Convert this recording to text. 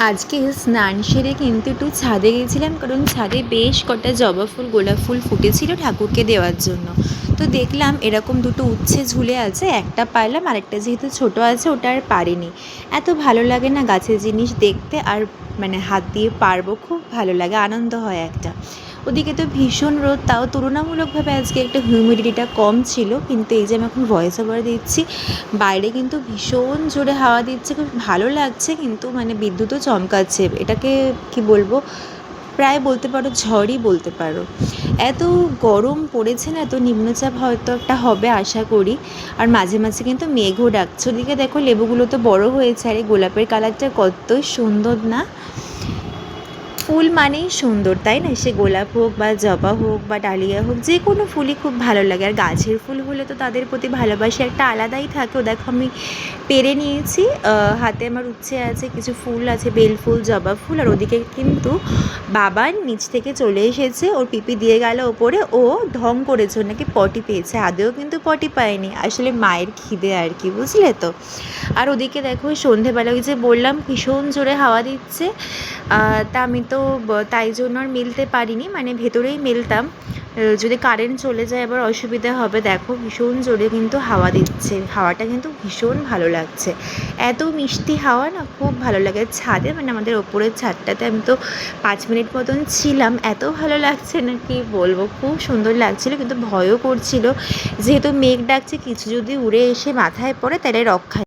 আজকে স্নান সেরে কিন্তু একটু ছাদে গেছিলাম, কারণ ছাদে বেশ কটা জবা ফুল গোলাপ ফুল ফুটেছিল ঠাকুরকে দেওয়ার জন্য। তো দেখলাম এরকম দুটো উচ্ছে ঝুলে আছে, একটা পারলাম, আরেকটা যেহেতু ছোট আছে ওটা আর পারিনি। এত ভালো লাগে না গাছের জিনিস দেখতে, আর মানে হাত দিয়ে পারবো, খুব ভালো লাগে, আনন্দ হয় একটা। ওদিকে তো ভীষণ রোদ, তাও তুলনামূলকভাবে আজকে একটু হিউমিডিটিটা কম ছিল, কিন্তু এই যে আমি এখন ভয়েস ওভার দিচ্ছি, বাইরে কিন্তু ভীষণ জোরে হাওয়া দিচ্ছে, খুব ভালো লাগছে, কিন্তু মানে বিদ্যুৎও চমকাচ্ছে, এটাকে কি বলবো, প্রায় বলতে পারো ঝড়ই বলতে পারো। এত গরম পড়েছে না, এত নিম্নচাপ হয়তো একটা হবে আশা করি। আর মাঝে মাঝে কিন্তু মেঘও ডাকছে। ওদিকে দেখো লেবুগুলো তো বড় হয়েছে, আর এই গোলাপের কালারটা কত সুন্দর না। ফুল মানেই সুন্দর, তাই না? সে গোলাপ হোক বা জবা হোক বা ডালিয়া হোক, যে কোনো ফুলই খুব ভালো লাগে। আর গাছের ফুল হলে তো তাদের প্রতি ভালোবাসা একটা আলাদাই থাকে। ও দেখো আমি পেরে নিয়েছি, হাতে আমার উচ্ছে আছে, কিছু ফুল আছে, বেল ফুল, জবা ফুল। আর ওদিকে কিন্তু বাবা নিচ থেকে চলে এসেছে, ওর পিপি দিয়ে গেল ওপরে, ও ঢং করেছে, ওর নাকি পটি পেয়েছে। আদেও কিন্তু পটি পায়নি, আসলে মায়ের খিদে আর কি, বুঝলে তো। আর ওদিকে দেখো সন্ধেবেলা ওই যে বললাম ভীষণ জোরে হাওয়া দিচ্ছে, তা আমি তো তাই জন্য আর মেলতে পারিনি, মানে ভেতরেই মেলতাম, যদি কারেন্ট চলে যায় আবার অসুবিধা হবে। দেখো ভীষণ জোরে কিন্তু হাওয়া দিচ্ছে, হাওয়াটা কিন্তু ভীষণ ভালো লাগছে, এত মিষ্টি হাওয়া না, খুব ভালো লাগে। ছাদে মানে আমাদের ওপরের ছাদটাতে আমি তো 5 মিনিট মতন ছিলাম, এত ভালো লাগছে না কি বলবো, খুব সুন্দর লাগছিলো, কিন্তু ভয়ও করছিল, যেহেতু মেঘ ডাকছে, কিছু যদি উড়ে এসে মাথায় পড়ে তাহলে রক্ষা